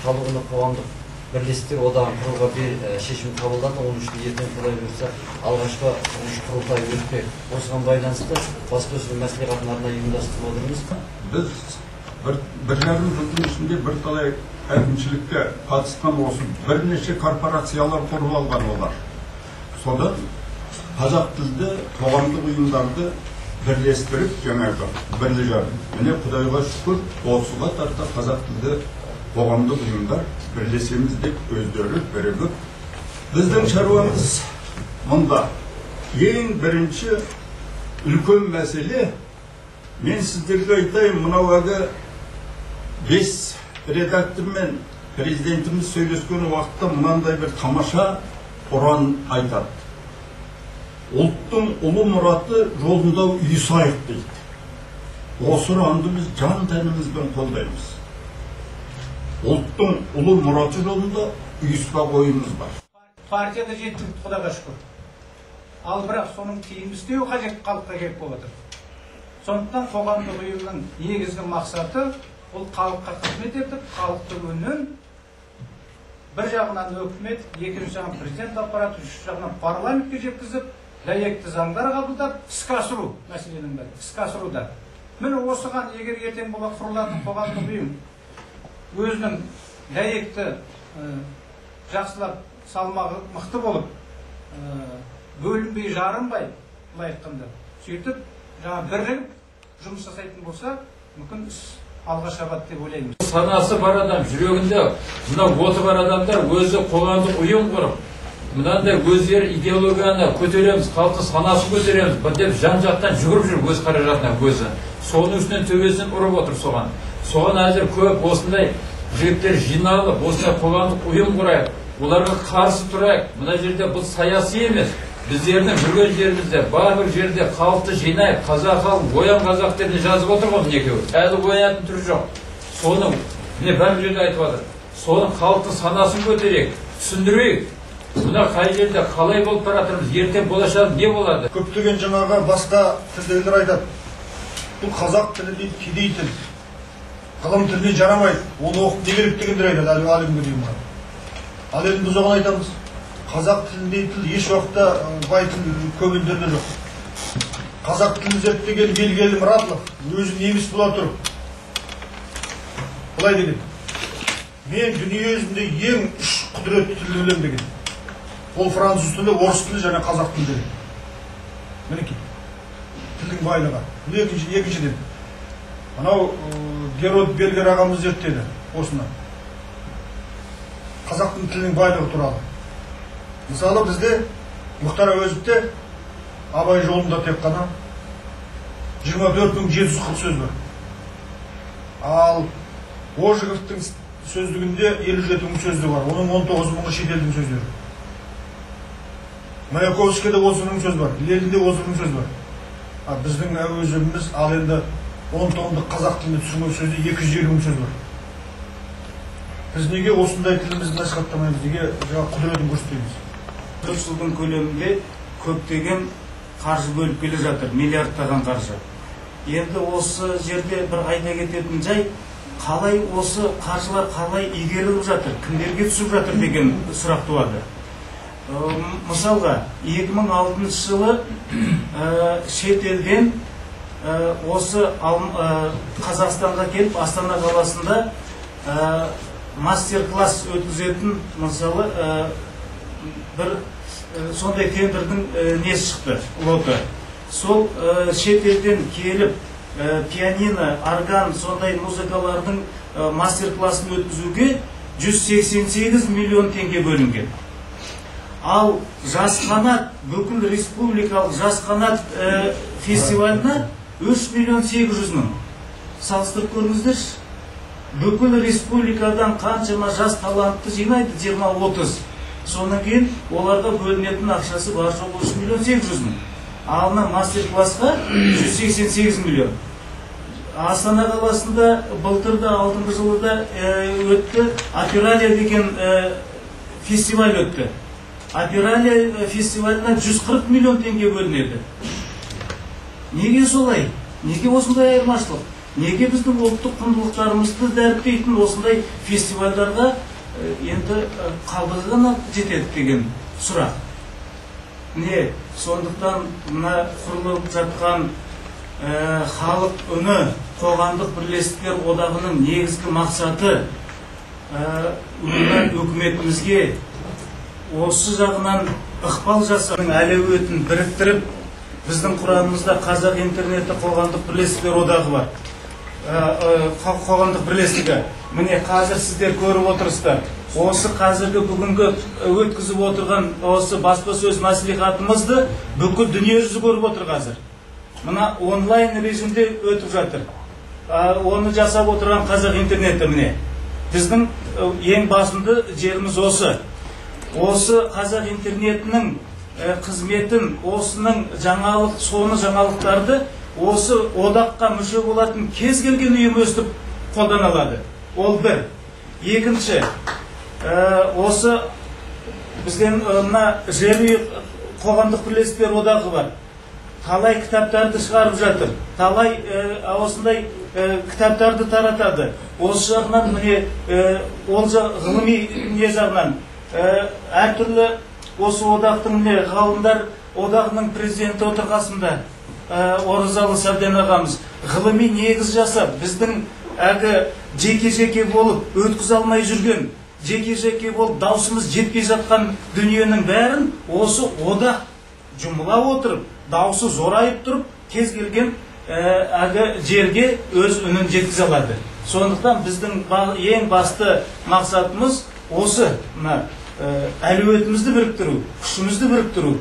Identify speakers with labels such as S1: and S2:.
S1: халығына қоғамдық бірлестік одағын құруға бір шешім қабылдады. Оның үшін ертең Құдай бұйырса алғашқы құрылтай өтпек. Осыған байланысты баспасөз мәслихатын арнайы ұйымдастырып отырмыз.
S2: Біз бір жарым жылдың ішінде бірталай әкімшілікке қатысқан осы бірнеше корпорациялар құрып алған олар. Содан қазақ тілді қоғамдық ұйымдарды бірлестіріп, жаңағы бірлі жарым. Міне Құдайға шүкір, осыға тарта қазақ тілді қоғамдық ұйымдар бірлесеміз деп өздері бірігіп. Біздің шаруамыз мұнда ең бірінші үлкен мәселе. Мен сіздерге айтайын, мынау әлгі 5 редактормен президентіміз сөйлескен уақытта мынандай бір тамаша ұран айтады. Ұлттың ұлы мұраты жолында ұйысайық дейді. Осы ұранды біз жан тәнімізбен қолдаймыз. Ұлттың ұлы мұраты жолында ұйыспақ ойымыз бар.
S3: Партияда жеттік, Құдайға шүкір. Ал бірақ соның тиімді істеу қажет, халыққа керек болып отыр. Сондықтан қоғамдық ұйымның негізгі мақсаты бұл халыққа қызмет етіп, халықтың үнін бір жағынан өкімет, екінші жағынан президент аппараты, үшінші жағынан парламентке жеткізіп, дәйекті заңдар қабылдап, іске асыру мәселенің бәрі, іске асыруда. Міне осыған егер ертең бұл құрылатын қоғамдық ұйым өзінің дәйекті жақсылап салмағы мықты болып, бөлінбей жарынбай, былай айтқанда, сөйтіп жаңа бірігіп жұмыс жасайтын болса, мүмкін іс алға шабады деп ойлаймыз.
S4: Санасы бар адам, жүрегінде мынау оты бар адамдар өзі қоғамдық ұйым құрып, мынандай өздері идеологияны көтереміз, халықтың санасын көтереміз, деп жан-жақтан жүгіріп жүр өз қаражатына өзі. Соның үстінен төбесінен ұрып отыр соған. Соған әзір көп осындай жігіттер жиналып, осындай қоғамдық ұйым құрайық, оларға қарсы тұрайық. Мына жерде бұл саяси емес. Біздердің жүрген жерімізде, барлық жерде халықты жинайық, қазақ халық, оян қазақ деп жазып отыр ғой екеуі. Әлі оянатын түрі жоқ. Соны, міне бәрі жерде айтып жатыр. Соның халықтың санасын көтерейік, түсіндірейік. Мына қай жерде қалай болып баратырмыз, ертең болашағы не болады?
S5: Көптеген жаңағы басқа тілдегілер айтады. Бұл қазақ тілі дейді, кедей тіл. Ғылым тіліне жарамайды. Оны оқып не керек дегендер айтады, әлемге деймін. Ал енді біз оған айтамыз. Қазақ тіліндей тіл еш уақытта бай тіл көңілдерде жоқ. Қазақ тілін зерттеген Вильгельм Радлов өзі неміс бола тұрып былай деген: мен дүние жүзінде ең 3 құдіретті тілді білемін деген. Ол француз тілі, орыс тілі және қазақ тілі деген. Мінекей тілдің байлығы. Екіншіден анау Герольд Бергер ағамыз зерттеді осыны. Қазақтың тілінің байлығы туралы. Мысалы бізде Мұхтар Әуезовте Абай жолында тек қана 24.740 сөз бар. Ал Ожеговтың сөздігінде 57.000 сөзді бар. Оның 19.000 шетелдің сөздері. Маяковскийде 30.000 сөз бар. Ленинде 30.000 сөз бар. Біздің Әуезовіміз ал енді 10 томдық қазақ тілінде түсірген сөзде 220.000 сөз бар. Біз неге осындай тілімізді насихаттамаймыз, неге құдіретін көрсетеміз?
S6: 4 жылдың көлемінде көптеген қаржы бөліп келе жатыр, миллиардтаған қаржы. Енді осы жерде бір айта кететін жай, қалай осы қаржылар қалай игеріліп жатыр, кімдерге түсіп жатыр деген сұрақ туады. Мысалға, 2006 жылы шетелден осы Қазақстанға келіп, Астана қаласында мастер-класс өткізетін, мысалы, бір сондай тендердің несі шықты, лоты. Сол шетелден келіп, пианино, орган, сондай музыкалардың мастер-классын өткізуге 188 миллион теңге бөлінген. Ал Жас қанат, бүкіл республикалық Жас қанат фестивалына 3 миллион 800 мың. Салыстырып көріңіздерші. Бүкіл республикадан қаншама жас талантты жинайды, 20-30. Содан кейін оларға бөлінетін ақшасы бар жоғы 3 миллион 800 мың. Алына мастер-классқа 188 миллион. Астана қаласында былтырда, алдыңғы жылыда өтті, Опералия деген фестиваль өтті. Опералия фестиваліне 140 миллион теңге бөлінеді. Неге солай? Неге осындай айырмашылық? неге біздің ұлттық құндылықтарымызды дәріптейтін осындай фестивальдарға енді қалдығы ғана жетеді деген сұрақ. Не, сондықтан мына құрылып жатқан халық үні қоғамдық бірлестіктер одағының негізгі мақсаты үкіметімізге осы жағынан ықпал жасап, әлеуетін біріктіріп, біздің құрамымызда қазақ интернеті қоғамдық бірлестіктер одағы бар. Қоғамдық бірлестігі. Міне қазір сіздер көріп отырсыздар. Осы қазіргі бүгінгі өткізіп отырған осы баспасөз мәслихатымызды бүкіл дүние жүзі көріп отыр қазір. Мына онлайн режимде өтіп жатыр. Оны жасап отырған қазақ интернеті міне. Біздің ең басынды жеріміз осы. Осы қазақ интернетінің қызметін, осының жаңалықтарды осы одаққа мүше болатын кез келген ұйым өстіп қолдана алады. Ол бір. Екінші, осы бізден жерлі қоғамдық бірлестіктер одағы бар. Талай кітаптарды шығарып жатыр. Талай осындай кітаптарды таратады. Осы жағынан міне ол ғылыми не жағынан әртүрлі осы одақтың ғалымдар одағының президенті отырғасында Оразалы Сәбден ағамыз ғылыми негіз жасап, біздің жеке-жеке болып өткізе алмай жүрген, жеке-жеке болып даусымыз жетпей жатқан дүниенің бәрін осы одақ жұмыла отырып, даусы зорайып тұрып, кез келген жерге өз үнін жеткізе алады. Сондықтан біздің ең басты мақсатымыз осы әлеуетімізді біріктіру, күшімізді біріктіру.